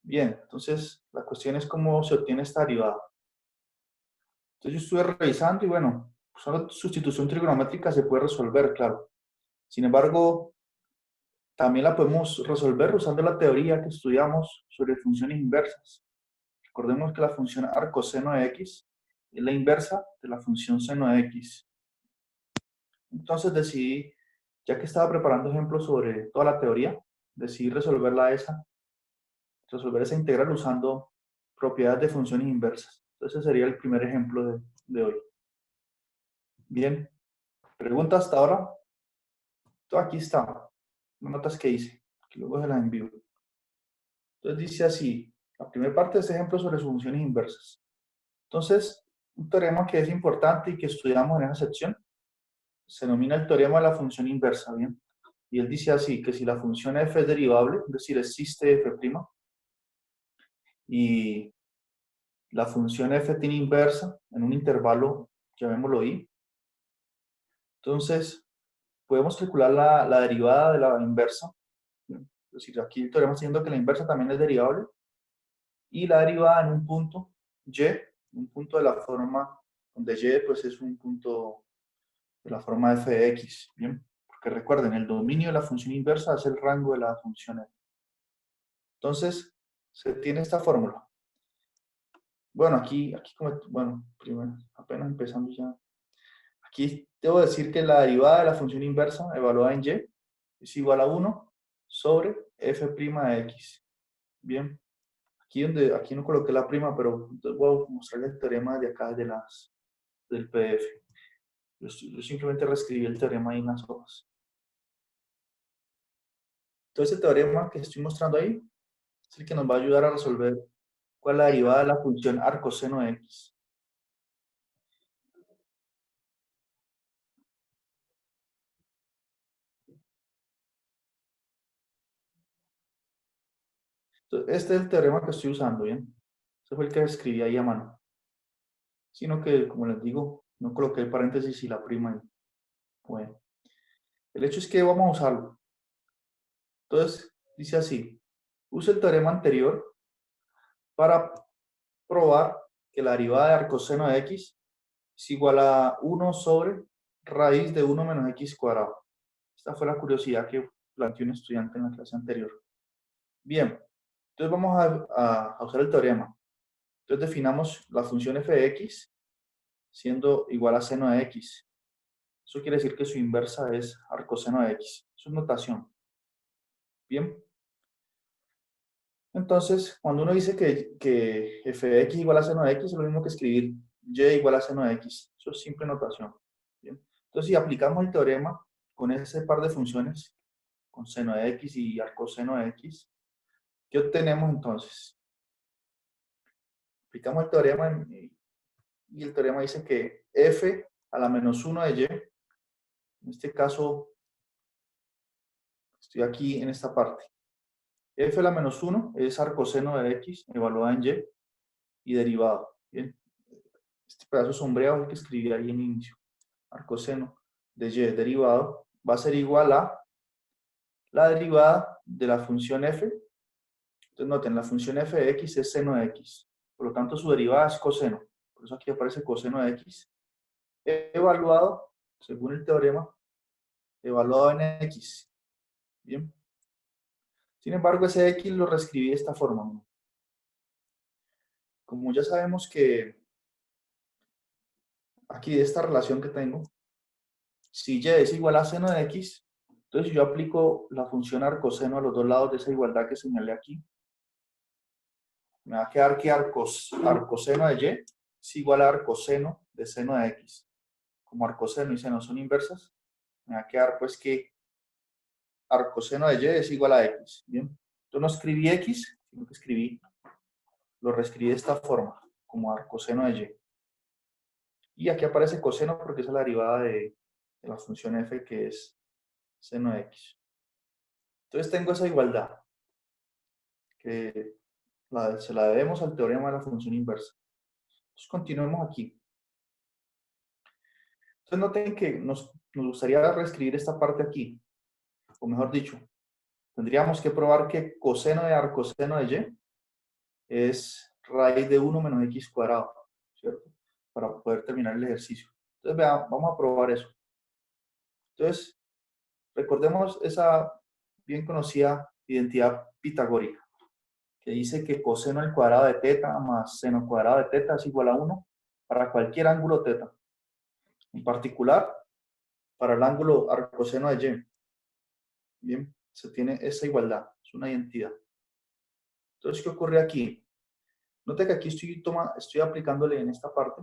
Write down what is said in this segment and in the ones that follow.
Bien, entonces la cuestión es cómo se obtiene esta derivada. Entonces yo estuve revisando y bueno, solo sustitución trigonométrica se puede resolver, claro. Sin embargo, también la podemos resolver usando la teoría que estudiamos sobre funciones inversas. Recordemos que la función arcoseno de x es la inversa de la función seno de x. Entonces decidí, ya que estaba preparando ejemplos sobre toda la teoría, decidí resolver esa integral usando propiedades de funciones inversas. Entonces ese sería el primer ejemplo de hoy. Bien, pregunta hasta ahora. Todo aquí está. Notas que hice, que luego se las envío. Entonces dice así, la primera parte de este ejemplo sobre funciones inversas. Entonces, un teorema que es importante y que estudiamos en esa sección se denomina el teorema de la función inversa, ¿bien? Y él dice así, que si la función f es derivable, es decir, existe f', y la función f tiene inversa en un intervalo, llamémoslo i, entonces podemos calcular la derivada de la inversa. ¿Bien? Es decir, aquí el teorema está diciendo que la inversa también es derivable, y la derivada en un punto y, un punto de la forma, donde y pues es un punto de la forma f de x, ¿bien? Porque recuerden, el dominio de la función inversa es el rango de la función f. Entonces, se tiene esta fórmula. Bueno, aquí como, bueno, primero, apenas empezando ya. Aquí debo decir que la derivada de la función inversa evaluada en y es igual a 1 sobre f' de x. Bien, aquí no coloqué la prima, pero voy a mostrarles el teorema de acá del PDF. Yo simplemente reescribí el teorema ahí en las hojas. Entonces, el teorema que estoy mostrando ahí es el que nos va a ayudar a resolver cuál es la derivada de la función arcoseno de x. Entonces, este es el teorema que estoy usando, ¿bien? Ese fue el que escribí ahí a mano. Sino que, como les digo, no coloqué el paréntesis y la prima ahí. Bueno, el hecho es que vamos a usarlo. Entonces, dice así. Use el teorema anterior para probar que la derivada de arcoseno de x es igual a 1 sobre raíz de 1 menos x cuadrado. Esta fue la curiosidad que planteó un estudiante en la clase anterior. Bien, entonces vamos a usar el teorema. Entonces definamos la función f de x siendo igual a seno de x. Eso quiere decir que su inversa es arcoseno de x. Eso es notación. Bien. Entonces, cuando uno dice que f de x igual a seno de x, es lo mismo que escribir y igual a seno de x. Eso es simple notación. Bien. Entonces, si aplicamos el teorema con ese par de funciones, con seno de x y arcoseno de x, ¿qué obtenemos entonces? Aplicamos el teorema y el teorema dice que f a la menos 1 de y, en este caso, estoy aquí en esta parte. F a la menos 1 es arcoseno de x evaluada en y derivado. Bien. Este pedazo sombreado es el que escribí ahí en inicio. Arcoseno de y derivado va a ser igual a la derivada de la función f. Entonces noten, la función f de x es seno de x. Por lo tanto, su derivada es coseno. Por eso aquí aparece coseno de x. Evaluado, según el teorema, evaluado en x. Bien. Sin embargo, ese x lo reescribí de esta forma. Como ya sabemos que aquí de esta relación que tengo, si y es igual a seno de x, entonces si yo aplico la función arcoseno a los dos lados de esa igualdad que señalé aquí, me va a quedar que arcoseno de y es igual a arcoseno de seno de x. Como arcoseno y seno son inversas, me va a quedar pues que arcoseno de y es igual a x. Bien, entonces no escribí x, sino que lo reescribí de esta forma, como arcoseno de y. Y aquí aparece coseno porque es la derivada de la función f que es seno de x. Entonces tengo esa igualdad que se la debemos al teorema de la función inversa. Entonces continuemos aquí. Entonces noten que nos gustaría reescribir esta parte aquí, o mejor dicho, tendríamos que probar que coseno de arcoseno de y es raíz de 1 menos x cuadrado, ¿cierto? Para poder terminar el ejercicio. Entonces, vean, vamos a probar eso. Entonces, recordemos esa bien conocida identidad pitagórica, que dice que coseno al cuadrado de teta más seno cuadrado de teta es igual a 1 para cualquier ángulo teta. En particular, para el ángulo arcoseno de y. Bien, se tiene esa igualdad, es una identidad. Entonces, ¿qué ocurre aquí? Note que aquí estoy aplicándole en esta parte,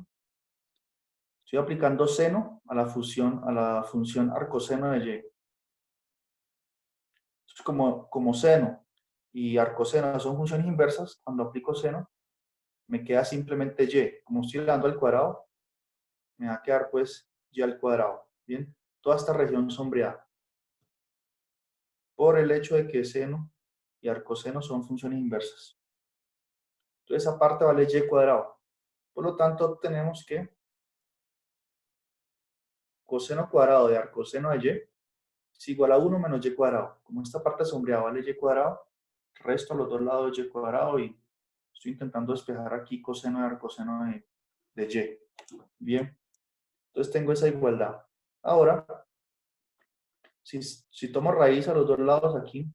estoy aplicando seno a la función arcoseno de y. Entonces, como seno y arcoseno son funciones inversas, cuando aplico seno, me queda simplemente y. Como estoy dando al cuadrado, me va a quedar pues y al cuadrado. Bien, toda esta región sombreada. Por el hecho de que seno y arcoseno son funciones inversas. Entonces, esa parte vale y cuadrado. Por lo tanto, tenemos que coseno cuadrado de arcoseno de y es igual a 1 menos y cuadrado. Como esta parte sombreada vale y cuadrado, resto a los dos lados y cuadrado y estoy intentando despejar aquí coseno de arcoseno de y. Bien, entonces tengo esa igualdad. Ahora, si tomo raíz a los dos lados aquí,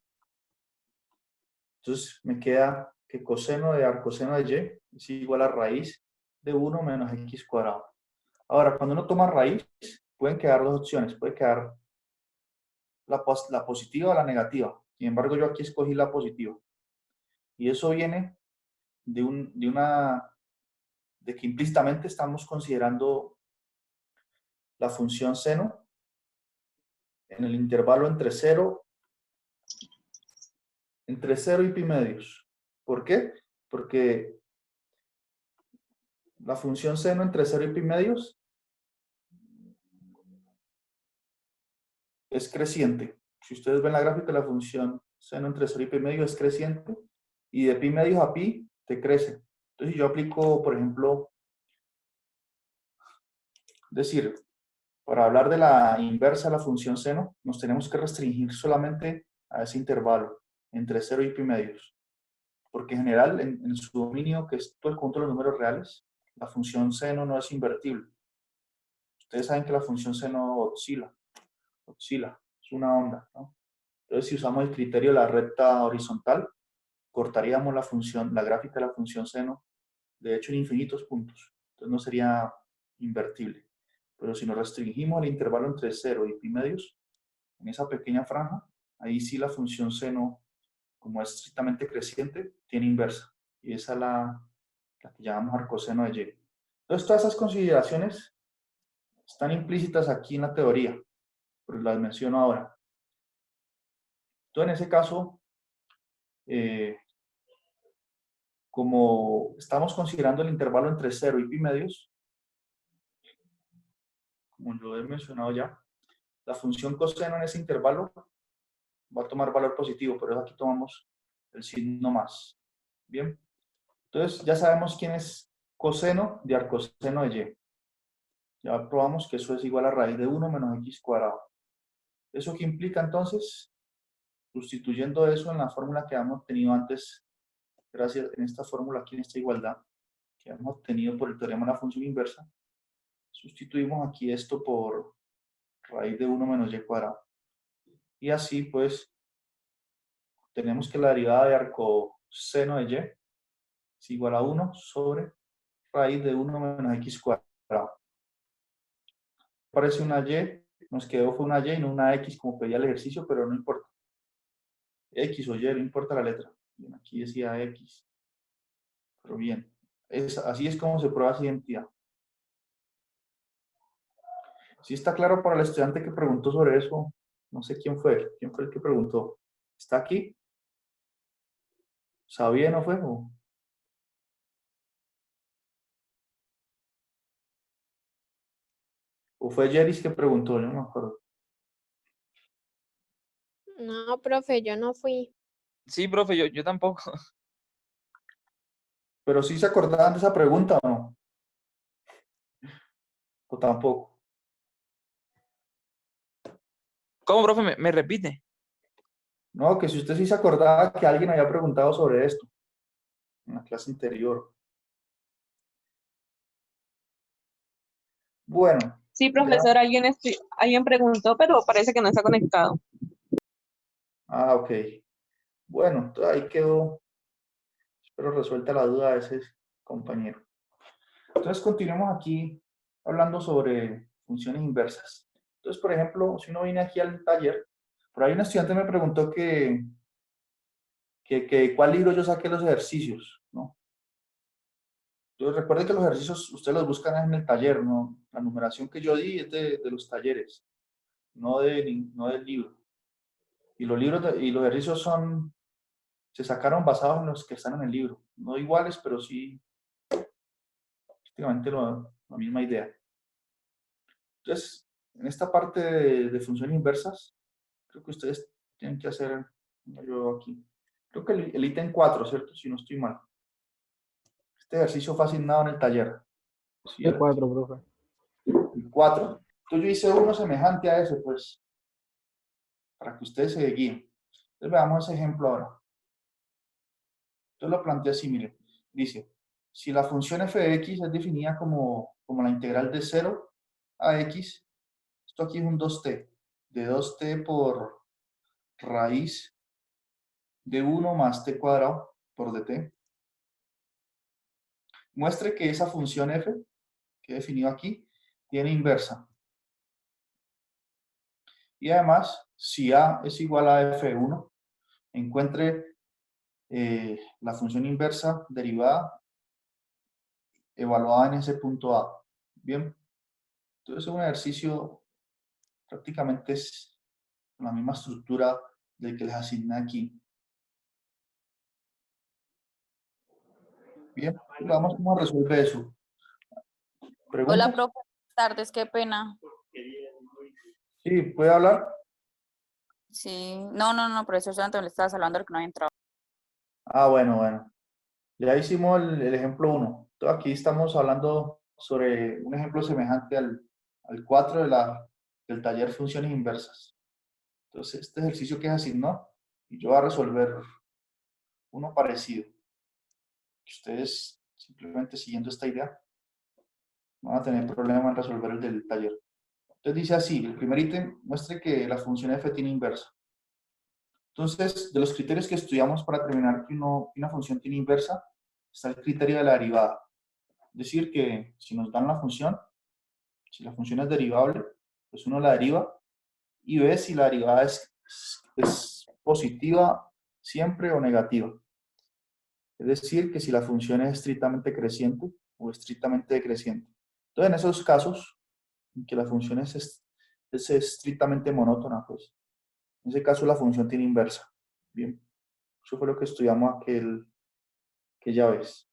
entonces me queda que coseno de arcoseno de y es igual a raíz de 1 menos x cuadrado. Ahora, cuando uno toma raíz, pueden quedar dos opciones. Puede quedar la positiva o la negativa. Sin embargo, yo aquí escogí la positiva. Y eso viene de que implícitamente estamos considerando la función seno en el intervalo entre 0 y pi medios. ¿Por qué? Porque la función seno entre 0 y pi medios es creciente. Si ustedes ven la gráfica, la función seno entre 0 y pi medio es creciente y de pi medios a pi decrece. Entonces, si yo aplico, por ejemplo, decir, para hablar de la inversa de la función seno, nos tenemos que restringir solamente a ese intervalo entre 0 y pi medios. Porque en general, en su dominio, que es todo el conjunto de los números reales, la función seno no es invertible. Ustedes saben que la función seno oscila, es una onda, ¿no? Entonces, si usamos el criterio de la recta horizontal, cortaríamos la gráfica de la función seno, de hecho, en infinitos puntos. Entonces, no sería invertible. Pero si nos restringimos al intervalo entre 0 y pi medios, en esa pequeña franja, ahí sí la función seno, como es estrictamente creciente, tiene inversa. Y esa es la que llamamos arcoseno de y. Entonces, todas esas consideraciones están implícitas aquí en la teoría, pero las menciono ahora. Entonces, en ese caso, como estamos considerando el intervalo entre 0 y pi medios, como lo he mencionado ya, la función coseno en ese intervalo va a tomar valor positivo, por eso aquí tomamos el signo más. Bien, entonces ya sabemos quién es coseno de arcoseno de y. Ya probamos que eso es igual a raíz de 1 menos x cuadrado. ¿Eso qué implica entonces? Sustituyendo eso en la fórmula que hemos obtenido antes, gracias en esta fórmula aquí en esta igualdad que hemos obtenido por el teorema de la función inversa, sustituimos aquí esto por raíz de 1 menos y cuadrado. Y así pues tenemos que la derivada de arcoseno de y es igual a 1 sobre raíz de 1 menos x cuadrado. Parece una y, nos quedó fue una y y no una x como pedía el ejercicio, pero no importa. X o y, no importa la letra. Bien, aquí decía x, pero bien. Así es como se prueba esa identidad. Si está claro para el estudiante que preguntó sobre eso, no sé quién fue el que preguntó. ¿Está aquí? ¿Sabía no fue? ¿O fue Jeris que preguntó? Yo no me acuerdo. No, profe, yo no fui. Sí, profe, yo tampoco. Pero sí se acordaban de esa pregunta o no. O tampoco. ¿Cómo, profe? ¿Me repite? No, que si usted sí se acordaba que alguien había preguntado sobre esto. en la clase anterior. Bueno. Sí, profesor, alguien preguntó, pero parece que no está conectado. Ah, ok. Bueno, entonces ahí quedó, espero resuelta la duda de ese compañero. Entonces continuemos aquí hablando sobre funciones inversas. Entonces, por ejemplo, si uno viene aquí al taller, por ahí un estudiante me preguntó que cuál libro yo saqué los ejercicios, ¿no? Entonces recuerde que los ejercicios ustedes los buscan en el taller, ¿no? La numeración que yo di es de los talleres, no del libro. Y los libros y los ejercicios se sacaron basados en los que están en el libro. No iguales, pero sí prácticamente la misma idea. Entonces, en esta parte de funciones inversas, creo que ustedes tienen que hacer, yo aquí, creo que el ítem 4, ¿cierto? Si no estoy mal. Este ejercicio fue asignado en el taller. ¿Sí? El 4, profe. El 4. Entonces yo hice uno semejante a ese, pues, para que ustedes se guíen. Entonces veamos ese ejemplo ahora. Entonces lo planteé así, miren. Dice, si la función f de x es definida como la integral de 0 a x, esto aquí es un 2t, de 2t por raíz de 1 más t cuadrado por dt. Muestre que esa función f, que he definido aquí, tiene inversa. Y además, si a es igual a f1, encuentre la función inversa derivada evaluada en ese punto A. Bien, entonces es un ejercicio prácticamente es la misma estructura del que les asigné aquí. Bien, vamos a resolver eso. ¿Preguntas? Hola, profe. Buenas tardes, qué pena. Sí, ¿puede hablar? Sí, no, profesor, solamente le estabas hablando de que no había entrado. Ah, bueno. Ya hicimos el ejemplo 1. Entonces aquí estamos hablando sobre un ejemplo semejante al 4 del taller funciones inversas. Entonces, este ejercicio que es asignó, y yo voy a resolver uno parecido. Ustedes, simplemente siguiendo esta idea, no van a tener problema en resolver el del taller. Entonces dice así, el primer ítem muestre que la función f tiene inversa. Entonces, de los criterios que estudiamos para determinar que una función tiene inversa, está el criterio de la derivada. Es decir, que si nos dan la función, si la función es derivable, pues uno la deriva y ve si la derivada es positiva siempre o negativa. Es decir, que si la función es estrictamente creciente o estrictamente decreciente. Entonces, en esos casos, en que la función es estrictamente monótona, pues, en ese caso la función tiene inversa. Bien, eso fue lo que estudiamos que ya ves.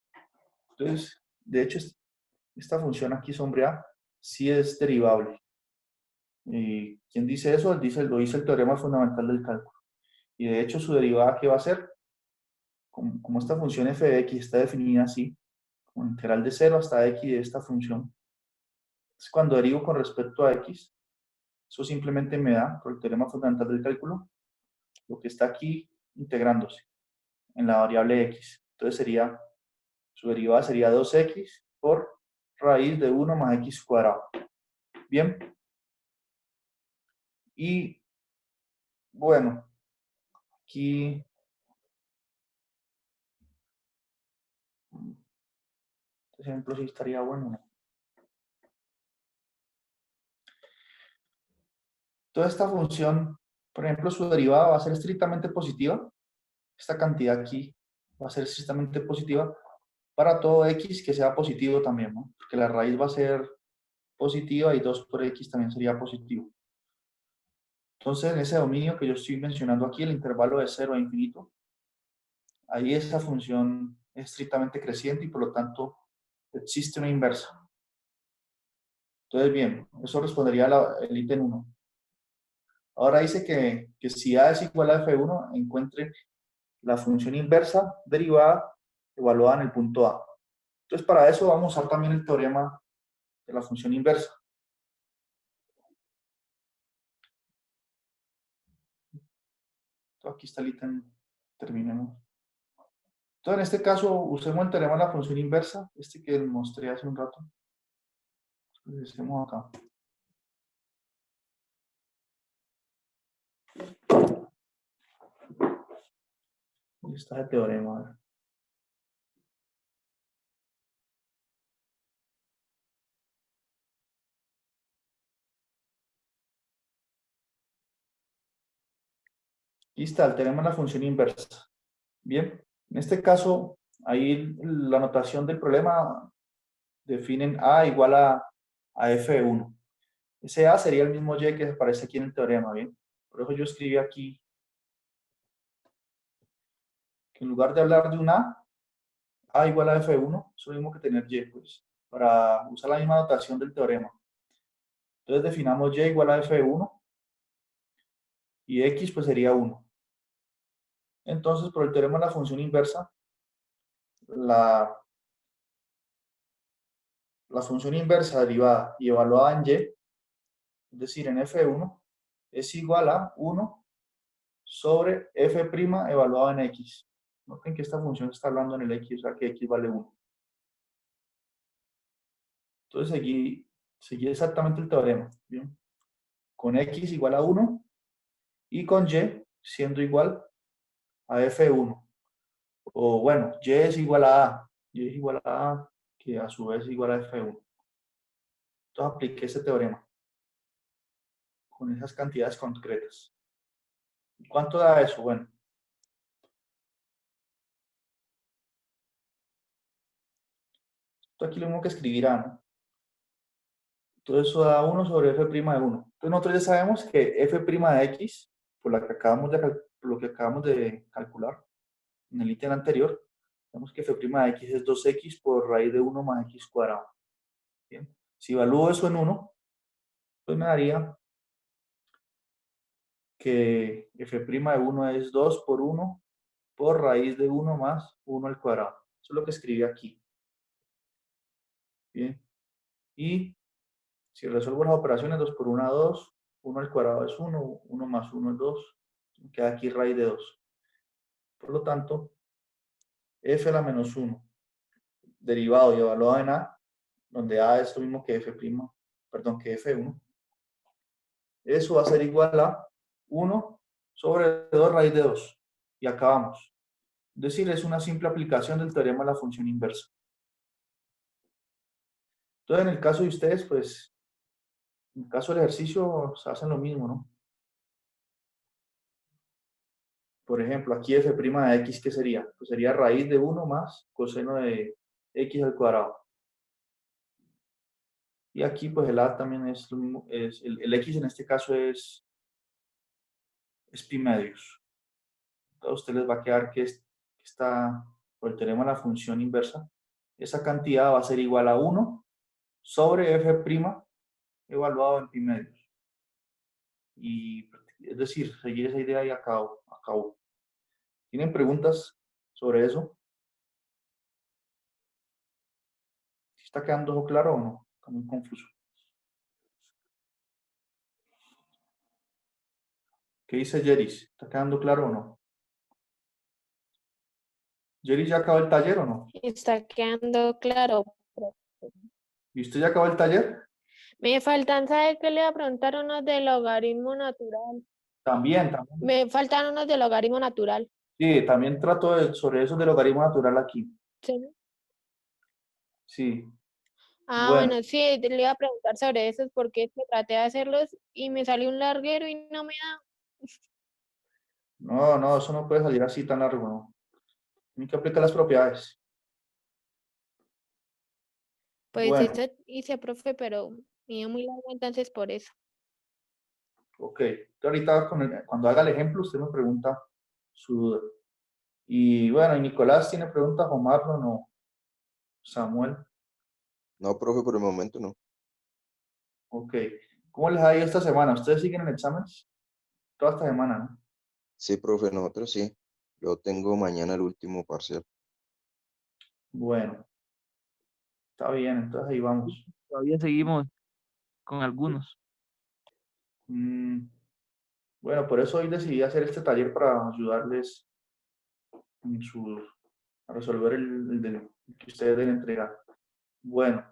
Entonces, de hecho, esta función aquí sombreada sí es derivable. ¿Y quién dice eso? Lo dice el teorema fundamental del cálculo. Y de hecho, su derivada, ¿qué va a ser? Como esta función f de x está definida así, como integral de 0 hasta x de esta función. Entonces, cuando derivo con respecto a x, eso simplemente me da, por el teorema fundamental del cálculo, lo que está aquí integrándose en la variable x. Entonces su derivada sería 2x por raíz de 1 más x cuadrado. Bien. Y bueno, aquí este ejemplo sí estaría bueno, ¿no? Toda esta función, por ejemplo, su derivada va a ser estrictamente positiva. Esta cantidad aquí va a ser estrictamente positiva para todo x que sea positivo también, ¿no? Porque la raíz va a ser positiva y 2 por x también sería positivo. Entonces, en ese dominio que yo estoy mencionando aquí, el intervalo de 0 a infinito, ahí esa función es estrictamente creciente y por lo tanto existe una inversa. Entonces, bien, eso respondería el ítem 1. Ahora dice que si A es igual a F1, encuentre la función inversa derivada evaluada en el punto A. Entonces, para eso vamos a usar también el teorema de la función inversa. Entonces, aquí está el ítem, terminemos. Entonces, en este caso, usemos el teorema de la función inversa, este que mostré hace un rato. Hacemos acá. Ahí está el teorema. A ver. Aquí está el teorema de la función inversa. Bien, en este caso, ahí la notación del problema definen A igual a F1. Ese A sería el mismo Y que aparece aquí en el teorema, ¿bien? Por eso yo escribí aquí que en lugar de hablar de un A igual a F1, es lo mismo que tener Y, pues, para usar la misma notación del teorema. Entonces definamos Y igual a F1 y X pues sería 1. Entonces, por el teorema de la función inversa, la función inversa derivada y evaluada en Y, es decir, en F1, es igual a 1 sobre F' evaluado en X. Noten que esta función está hablando en el X, o sea que X vale 1. Entonces seguí exactamente el teorema, ¿bien? Con X igual a 1 y con Y siendo igual a F1. O bueno, Y es igual a A. Y es igual a A, que a su vez es igual a F1. Entonces apliqué ese teorema con esas cantidades concretas. ¿Y cuánto da eso? Bueno, esto aquí lo mismo que escribir A, ¿no? Todo eso da 1 sobre F' de 1. Entonces nosotros ya sabemos que F' de X, por lo que acabamos de calcular en el ítem anterior, sabemos que F' de X es 2X por raíz de 1 más X cuadrado. ¿Bien? Si evalúo eso en 1, pues me daría que F' de 1 es 2 por 1 por raíz de 1 más 1 al cuadrado. Eso es lo que escribí aquí. Bien. Y si resuelvo las operaciones, 2 por 1 2, 1 al cuadrado es 1, 1 más 1 es 2, queda aquí raíz de 2. Por lo tanto, f a la menos 1, derivado y evaluado en a, donde a es lo mismo que perdón, que f1, eso va a ser igual a 1 sobre 2 raíz de 2. Y acabamos. Es decir, es una simple aplicación del teorema de la función inversa. Entonces, en el caso de ustedes, pues, en el caso del ejercicio, se hacen lo mismo, ¿no? Por ejemplo, aquí f' de x, ¿qué sería? Pues sería raíz de 1 más coseno de x al cuadrado. Y aquí, pues el a también es lo mismo, el x en este caso es pi medios. Entonces, a ustedes les va a quedar que está, por el teorema de la función inversa, esa cantidad va a ser igual a 1 sobre f' evaluado en pi medios. Y, es decir, seguir esa idea y acabó. ¿Tienen preguntas sobre eso? ¿Está quedando claro o no? Está muy confuso. ¿Qué dice Jeris? ¿Está quedando claro o no? ¿Jeris ya acabó el taller o no? Está quedando claro. ¿Y usted ya acabó el taller? Me faltan, ¿sabe qué le voy a preguntar? Unos del logaritmo natural. También. Me faltan unos del logaritmo natural. Sí, también trato sobre eso del logaritmo natural aquí. ¿Sí? Sí. Ah, Bueno, bueno, sí, le iba a preguntar sobre esos porque es que traté de hacerlos y me salió un larguero y no me da. no, eso no puede salir así tan largo, ¿no? Tiene que aplicar las propiedades. Pues Bueno, eso hice, profe, pero me dio muy largo, entonces por eso. ok. Entonces ahorita cuando haga el ejemplo, usted me pregunta su duda. Y bueno, y Nicolás tiene preguntas, Omar no. Samuel, No, profe, por el momento no. ok. ¿Cómo les ha ido esta semana? ¿Ustedes siguen en exámenes? Toda esta semana, ¿no? Sí, profe, nosotros sí. Yo tengo mañana el último parcial. Bueno, está bien, entonces ahí vamos. Todavía seguimos con algunos. Mm, bueno, por eso hoy decidí hacer este taller para ayudarles en sus a resolver el que ustedes deben entregar. Bueno,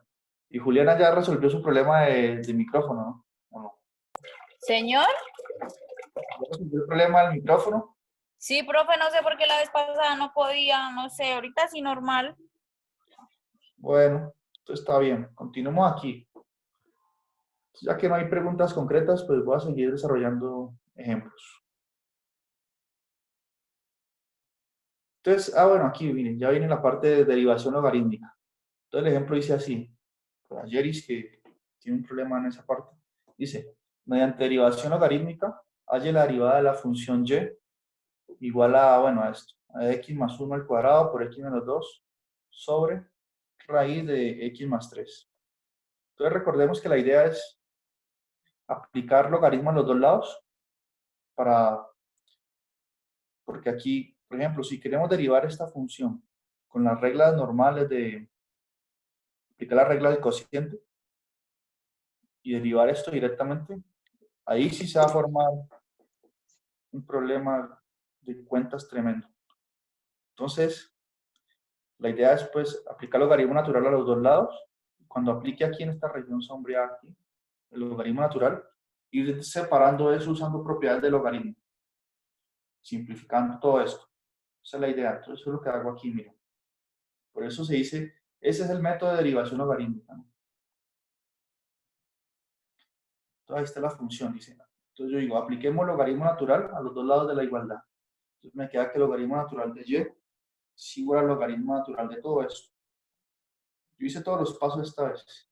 y Juliana ya resolvió su problema de micrófono, ¿no? ¿O no? Señor, ¿Ya resolvió el problema del micrófono? sí, profe, no sé por qué la vez pasada no podía, no sé, ahorita sí normal. Bueno, esto está bien. Continuemos aquí. Ya que no hay preguntas concretas, pues voy a seguir desarrollando ejemplos. Entonces, bueno, aquí miren, ya viene la parte de derivación logarítmica. Entonces el ejemplo dice así. Para Yeris, que tiene un problema en esa parte, dice, mediante derivación logarítmica, halle la derivada de la función y igual a, bueno, a esto, a x más 1 al cuadrado por x menos 2 sobre raíz de x más 3. Entonces recordemos que la idea es aplicar logaritmo a los dos lados porque aquí, por ejemplo, si queremos derivar esta función con las reglas normales de aplicar la regla del cociente y derivar esto directamente, ahí sí se va a formar un problema de cuentas tremendo. Entonces, la idea es pues aplicar logaritmo natural a los dos lados. Cuando aplique aquí en esta región sombreada aquí, el logaritmo natural, ir separando eso usando propiedades de logaritmo, simplificando todo esto. Esa es la idea. Entonces, eso es lo que hago aquí, miren. Por eso se dice, ese es el método de derivación logarítmica, ¿no? Entonces, ahí está la función, dice. Entonces yo digo, apliquemos logaritmo natural a los dos lados de la igualdad. Entonces me queda que el logaritmo natural de y es igual al logaritmo natural de todo esto. Yo hice todos los pasos esta vez.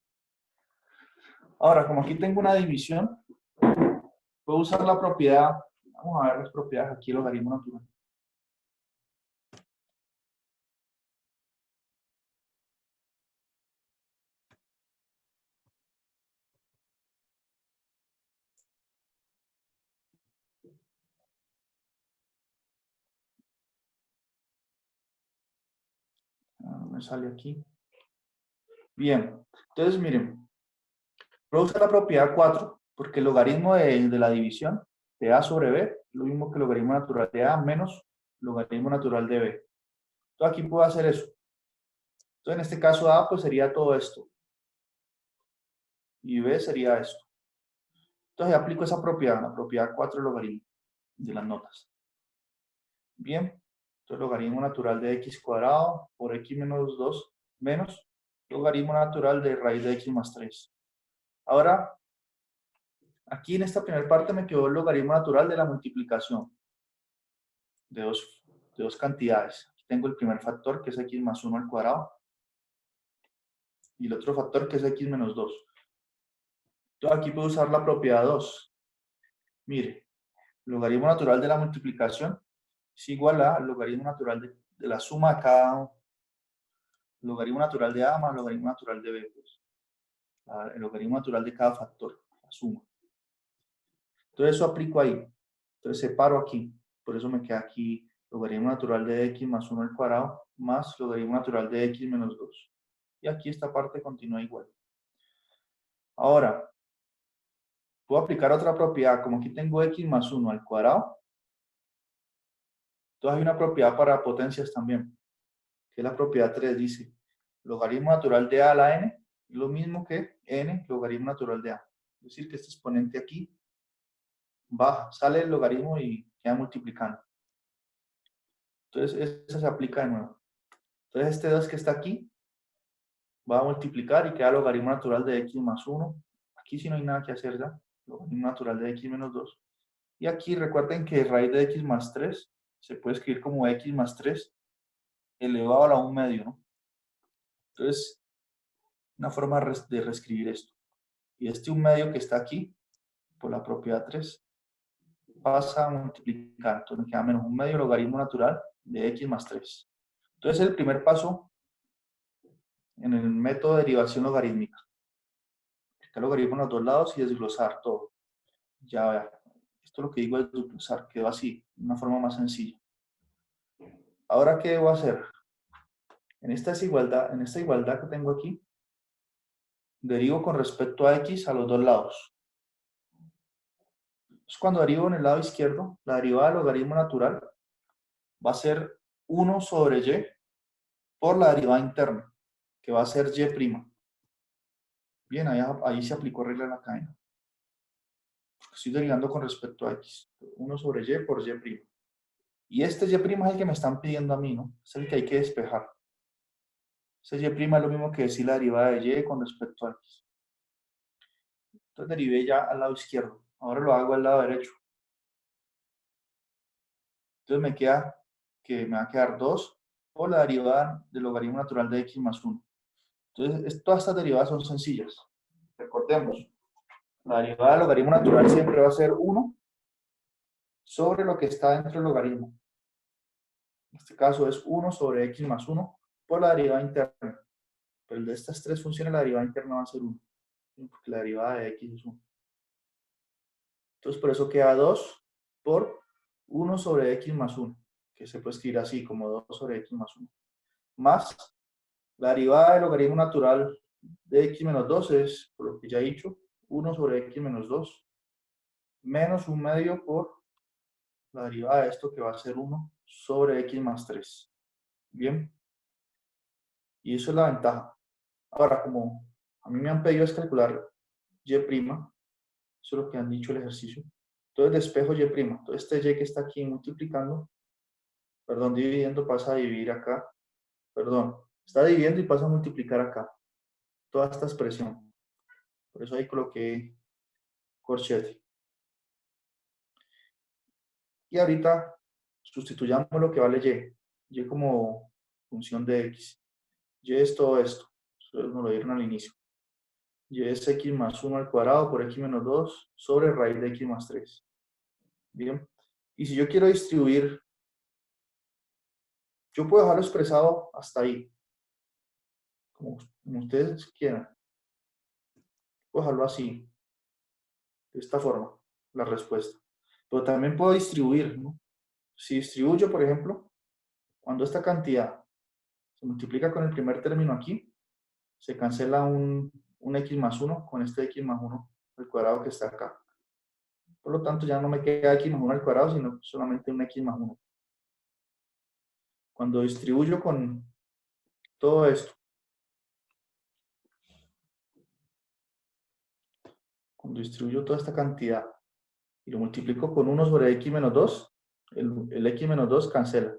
Ahora, como aquí tengo una división, puedo usar la propiedad, vamos a ver las propiedades aquí, el logaritmo natural. Me sale aquí. Bien, entonces miren, puedo usar la propiedad 4, porque el logaritmo de la división de a sobre b es lo mismo que el logaritmo natural de a menos logaritmo natural de b. Entonces aquí puedo hacer eso. Entonces en este caso a pues sería todo esto. Y b sería esto. Entonces aplico esa propiedad, la propiedad 4 logaritmo de las notas. Bien, entonces logaritmo natural de x cuadrado por x menos 2 menos logaritmo natural de raíz de x más 3. Ahora, aquí en esta primera parte me quedó el logaritmo natural de la multiplicación de dos cantidades. Aquí tengo el primer factor que es x más 1 al cuadrado y el otro factor que es x menos 2. Entonces aquí puedo usar la propiedad 2. Mire, logaritmo natural de la multiplicación es igual al logaritmo natural de la suma de cada logaritmo natural de a más logaritmo natural de b. Pues. El logaritmo natural de cada factor, la suma. Entonces eso aplico ahí. Entonces separo aquí. Por eso me queda aquí logaritmo natural de x más 1 al cuadrado más logaritmo natural de x menos 2. Y aquí esta parte continúa igual. Ahora, puedo aplicar otra propiedad. Como aquí tengo x más 1 al cuadrado, entonces hay una propiedad para potencias también, que es la propiedad 3. Dice, logaritmo natural de a a la n es lo mismo que n logaritmo natural de a. Es decir, que este exponente aquí baja, sale el logaritmo y queda multiplicando. Entonces, eso se aplica de nuevo. Entonces, este 2 que está aquí va a multiplicar y queda logaritmo natural de x más 1. Aquí sí no hay nada que hacer ya. Logaritmo natural de x menos 2. Y aquí recuerden que raíz de x más 3 se puede escribir como x más 3 elevado a la 1 medio, ¿no? Entonces, una forma de reescribir esto. Y este 1 medio que está aquí, por la propiedad 3, pasa a multiplicar. Entonces me queda menos 1 medio logaritmo natural de x más 3. Entonces el primer paso en el método de derivación logarítmica. Aplicar logaritmo en los dos lados y desglosar todo. Ya vea. Esto lo que digo es desglosar. Quedó así, de una forma más sencilla. Ahora, ¿qué debo hacer? En esta igualdad que tengo aquí, derivo con respecto a x a los dos lados. Entonces, cuando derivo en el lado izquierdo, la derivada del logaritmo natural va a ser 1 sobre y por la derivada interna, que va a ser y'. Bien, ahí se aplicó regla de la cadena. Estoy derivando con respecto a x. 1 sobre y por y'. Y este y' es el que me están pidiendo a mí, ¿no? Es el que hay que despejar. Ese y' es lo mismo que decir la derivada de y con respecto a x. Entonces derivé ya al lado izquierdo. Ahora lo hago al lado derecho. Entonces me va a quedar 2 por la derivada del logaritmo natural de x más 1. Entonces, todas estas derivadas son sencillas. Recordemos, la derivada del logaritmo natural siempre va a ser 1 sobre lo que está dentro del logaritmo. En este caso es 1 sobre x más 1 por la derivada interna. Pero el de estas tres funciones, la derivada interna va a ser 1. Porque la derivada de x es 1. Entonces, por eso queda 2 por 1 sobre x más 1. Que se puede escribir así, como 2 sobre x más 1. Más la derivada del logaritmo natural de x menos 2 es, por lo que ya he dicho, 1 sobre x menos 2 menos 1/2 por la derivada de esto que va a ser 1 sobre x más 3. Bien. Y eso es la ventaja. Ahora, como a mí me han pedido es calcular y', eso es lo que han dicho el ejercicio. Entonces despejo y'. Entonces este y que está aquí multiplicando, perdón, dividiendo, pasa a dividir acá. Perdón, está dividiendo y pasa a multiplicar acá. Toda esta expresión. Por eso ahí coloqué corchete. Y ahorita sustituyamos lo que vale y como función de x. Y es todo esto. Eso nos lo dieron al inicio. Y es x más 1 al cuadrado por x menos 2 sobre raíz de x más 3. Bien. Y si yo quiero distribuir, yo puedo dejarlo expresado hasta ahí. Como ustedes quieran. Puedo dejarlo así. De esta forma. La respuesta. Pero también puedo distribuir, ¿no? Si distribuyo, por ejemplo, cuando esta cantidad se multiplica con el primer término aquí, se cancela un x más 1 con este x más 1 al cuadrado que está acá. Por lo tanto, ya no me queda x más 1 al cuadrado, sino solamente un x más 1. Cuando distribuyo con todo esto, cuando distribuyo toda esta cantidad y lo multiplico con 1 sobre x menos 2, el x menos 2 cancela.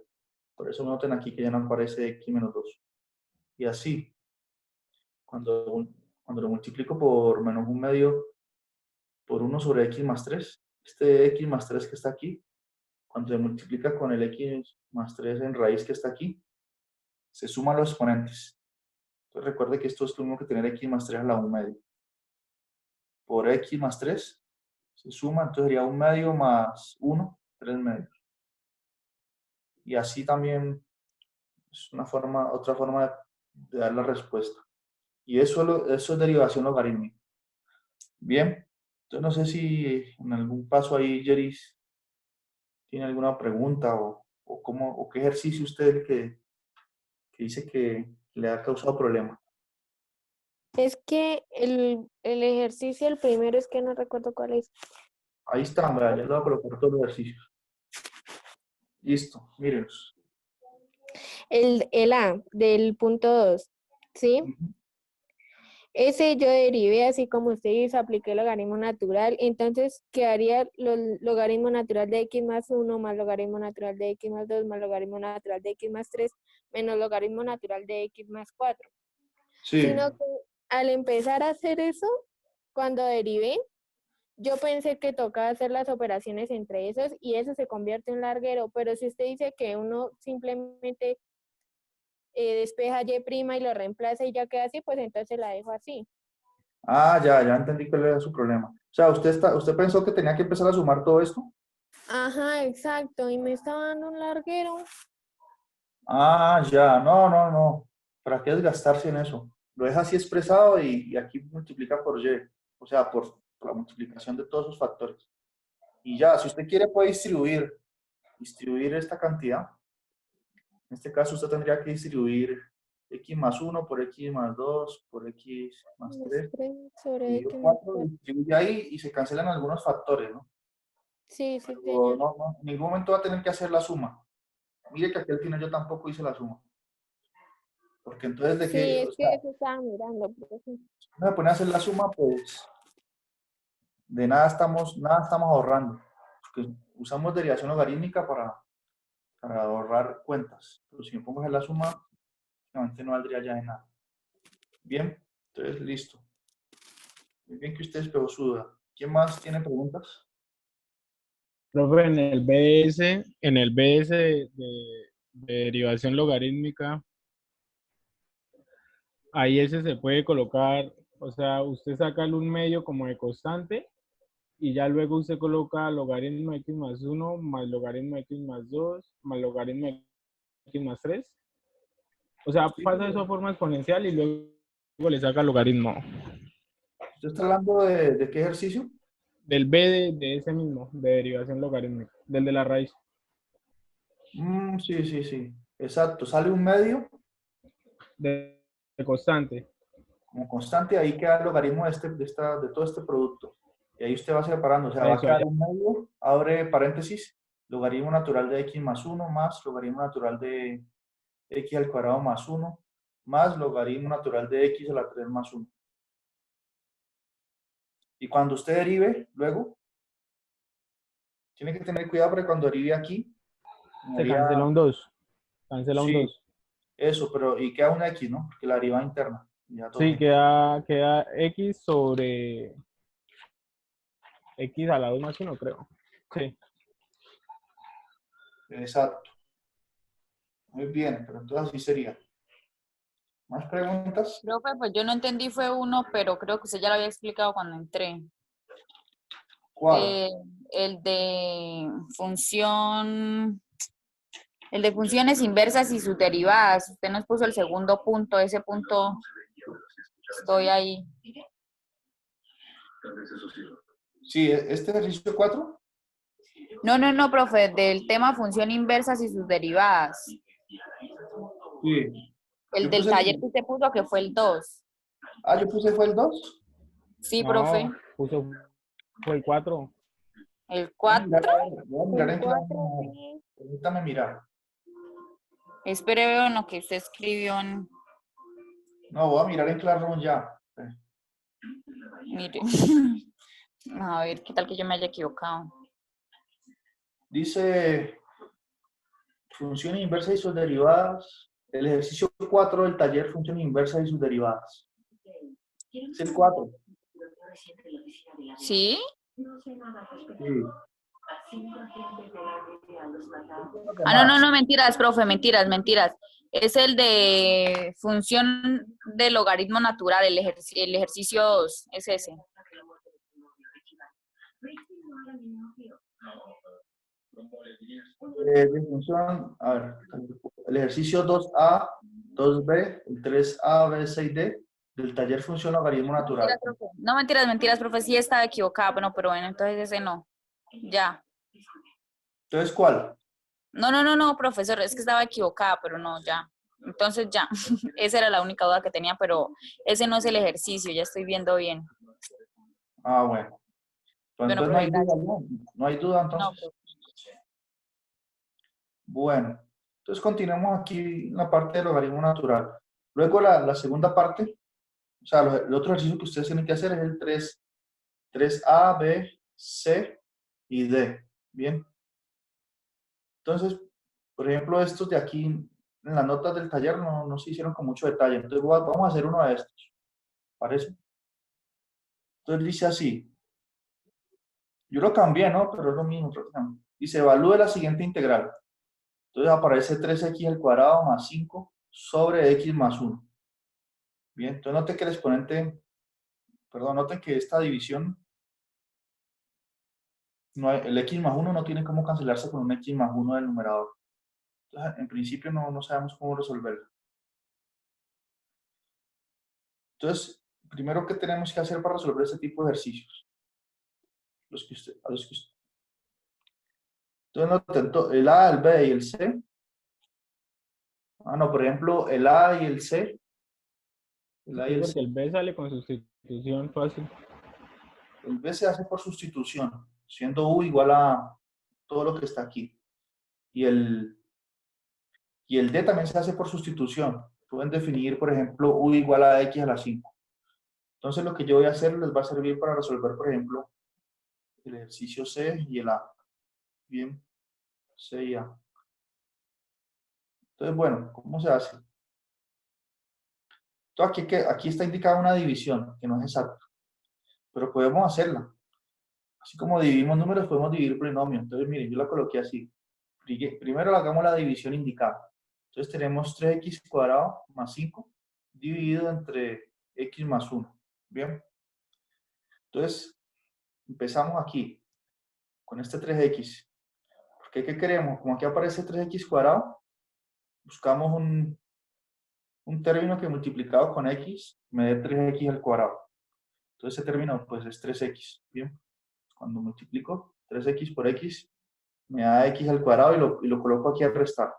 Por eso noten aquí que ya no aparece x menos 2. Y así, cuando lo multiplico por menos 1/2 por 1 sobre x más 3, este x más 3 que está aquí, cuando se multiplica con el x más 3 en raíz que está aquí, se suman los exponentes. Entonces recuerde que esto es lo mismo que tener x más 3 a la 1/2. Por x más 3 se suma, entonces sería 1/2 más 1, 3/2. Y así también es otra forma de dar la respuesta. Y eso es derivación logarítmica. Bien, entonces no sé si en algún paso ahí, Jeris, tiene alguna pregunta o qué ejercicio usted que dice que le ha causado problema. Es que el ejercicio, el primero es que no recuerdo cuál es. Ahí está, ya le voy a colocar todos los ejercicios. Listo, mírenlos. El A del punto 2, ¿sí? Ese yo derivé así como usted hizo, apliqué el logaritmo natural, entonces quedaría el logaritmo natural de x más 1 más logaritmo natural de x más 2 más logaritmo natural de x más 3 menos logaritmo natural de x más 4. Sí. Sino que al empezar a hacer eso, cuando derivé, yo pensé que tocaba hacer las operaciones entre esos y eso se convierte en larguero, pero si usted dice que uno simplemente despeja y' y lo reemplaza y ya queda así, pues entonces la dejo así. Ah, ya entendí cuál era su problema. O sea, usted pensó que tenía que empezar a sumar todo esto. Ajá, exacto, y me estaba dando un larguero. Ah, ya, no. ¿Para qué desgastarse en eso? Lo deja así expresado y aquí multiplica por y. O sea, por la multiplicación de todos esos factores. Y ya, si usted quiere puede distribuir esta cantidad. En este caso usted tendría que distribuir x más 1 por x más 2 por x más 3. Sobre Y x más 4. distribuye ahí y se cancelan algunos factores, ¿no? Sí, sí, Pero señor. no, en ningún momento va a tener que hacer la suma. Mire que aquí al final yo tampoco hice la suma. Porque entonces de Sí, que, es o que sea, eso estaba mirando, profe. me pone a hacer la suma, pues de nada estamos ahorrando. Porque usamos derivación logarítmica para ahorrar cuentas. Pero si me pongo a hacer la suma, realmente no valdría ya de nada. Bien, entonces listo. Muy bien que usted despejó su duda. ¿Quién más tiene preguntas? Profe, en el BS de derivación logarítmica, ahí ese se puede colocar, o sea, usted saca el 1/2 como de constante y ya luego usted coloca logaritmo de x más 1 más logaritmo de x más 2 más logaritmo de x más 3. O sea, Sí, pasa eso a forma exponencial y luego le saca el logaritmo. ¿usted está hablando de qué ejercicio? Del B de ese mismo, de derivación logarítmica, del de la raíz. Sí, sí, sí. Exacto. Sale un medio De constante. como constante, ahí queda el logaritmo de todo este producto. Y ahí usted va separando, o sea, va a Eso, quedar allá. un medio, abre paréntesis, logaritmo natural de x más 1 más logaritmo natural de x al cuadrado más 1 más logaritmo natural de x a la 3 más 1. Y cuando usted derive, luego, tiene que tener cuidado porque cuando derive aquí, Se cancela un 2. Cancela un sí, 2. eso, pero y queda una x, ¿no? Porque la derivada interna. Ya todo Sí, bien. queda x sobre x a la 2 más 1, creo. Sí. Exacto. Muy bien, pero entonces así sería. ¿Más preguntas? Profe, pues yo no entendí fue uno, pero creo que usted ya lo había explicado cuando entré. ¿Cuál? El de función, el de funciones inversas y sus derivadas. Usted nos puso el segundo punto, ese punto estoy ahí. Sí, este ejercicio 4. No, profe, del tema función inversas y sus derivadas. Sí. El Yo del puse, taller que usted puso que fue el 2. yo puse fue el 2. Sí, profe. No, fue el 4. El Voy a 4. mirar, voy a mirar El en 4, Classroom. sí. Permítame mirar. Espere, veo en lo que usted escribió. No, voy a mirar en Classroom ya. Mire. A ver, ¿qué tal que yo me haya equivocado? Dice funciones inversas y sus derivadas. El ejercicio 4 del taller funciones inversas y sus derivadas. Es el 4. ¿Sí? Sí. No, mentiras, profe, mentiras. Es el de función de logaritmo natural, el ejercicio 2, es ese. De función, a ver, el ejercicio 2A, 2B, el 3A, B, C y D del taller función logaritmo natural. Mentiras, profe. No, mentiras, profe, sí estaba equivocada, pero bueno, entonces ese no. Ya. Entonces, ¿cuál? No, profesor, es que estaba equivocada, pero no, ya. Entonces ya. Esa era la única duda que tenía, pero ese no es el ejercicio, ya estoy viendo bien. Ah, bueno. Pues Bueno, entonces no profe, hay duda, gracias. ¿no? No hay duda, No, entonces. profe. Bueno, entonces continuemos aquí en la parte del logaritmo natural. Luego la segunda parte, o sea, el otro ejercicio que ustedes tienen que hacer es el 3A, B, C y D. Bien. Entonces, por ejemplo, estos de aquí en las notas del taller no se hicieron con mucho detalle. Entonces vamos a hacer uno de estos. ¿Parece? Entonces dice así. Yo lo cambié, ¿no? Pero es lo mismo. Dice, evalúe la siguiente integral. Entonces aparece 3x al cuadrado más 5 sobre x más 1. Bien, entonces noten que el exponente, perdón, noten que esta división, el x más 1 no tiene cómo cancelarse con un x más 1 del numerador. Entonces, en principio no sabemos cómo resolverlo. Entonces, primero, ¿qué tenemos que hacer para resolver este tipo de ejercicios? Entonces, noten, el A, el B y el C. Ah, no, por ejemplo, el A y el C. El A y Sí, el porque C. el B sale con sustitución fácil. El B se hace por sustitución, siendo U igual a todo lo que está aquí. Y el D también se hace por sustitución, pueden definir, por ejemplo, u igual a x a la 5. Entonces lo que yo voy a hacer les va a servir para resolver, por ejemplo, el ejercicio C y el A. Bien, C y A. Entonces, bueno, ¿cómo se hace? Entonces, aquí está indicada una división, que no es exacta, pero podemos hacerla. Así como dividimos números, podemos dividir polinomios. Entonces, miren, yo la coloqué así. Primero hagamos la división indicada. Entonces tenemos 3x cuadrado más 5 dividido entre x más 1. Bien. Entonces, empezamos aquí con este 3x. Porque ¿qué queremos? Como aquí aparece 3x cuadrado, buscamos un término que multiplicado con x me dé 3x al cuadrado. Entonces ese término pues es 3x. Bien. Cuando multiplico 3x por x, me da x al cuadrado y lo coloco aquí al restar.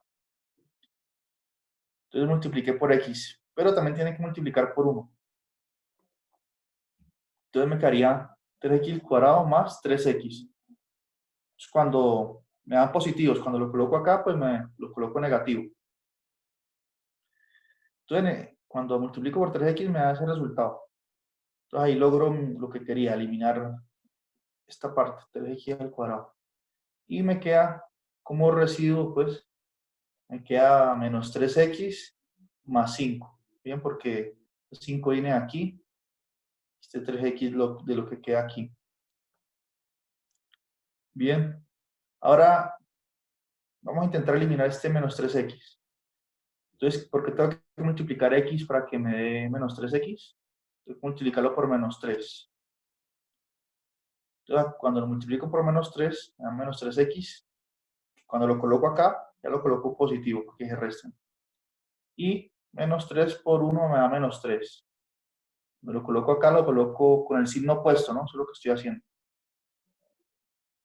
Entonces multipliqué por x, pero también tiene que multiplicar por 1. Entonces me quedaría 3x cuadrado más 3x. Entonces, cuando me dan positivos, cuando lo coloco acá, pues me lo coloco negativo. Entonces, cuando multiplico por 3x me da ese resultado. Entonces ahí logro lo que quería, eliminar esta parte, 3x al cuadrado. Y me queda como residuo, pues, me queda menos 3x más 5. Bien, porque 5 viene aquí, este 3x de lo que queda aquí. Bien, ahora vamos a intentar eliminar este menos 3x. Entonces, ¿por qué tengo que multiplicar x para que me dé menos 3x? Tengo que multiplicarlo por menos 3. Entonces, cuando lo multiplico por menos 3, me da menos 3x. Cuando lo coloco acá, ya lo coloco positivo, porque se restan. Y menos 3 por 1 me da menos 3. Me lo coloco acá, lo coloco con el signo opuesto, ¿no? Eso es lo que estoy haciendo.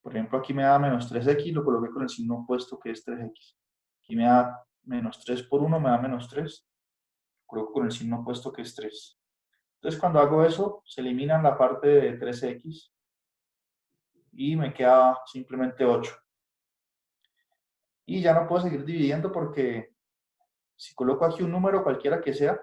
Por ejemplo, aquí me da menos 3x, lo coloqué con el signo opuesto, que es 3x. Aquí me da menos 3 por 1, me da menos 3. Lo coloco con el signo opuesto, que es 3. Entonces, cuando hago eso, se elimina la parte de 3x y me queda simplemente 8. Y ya no puedo seguir dividiendo porque si coloco aquí un número cualquiera que sea,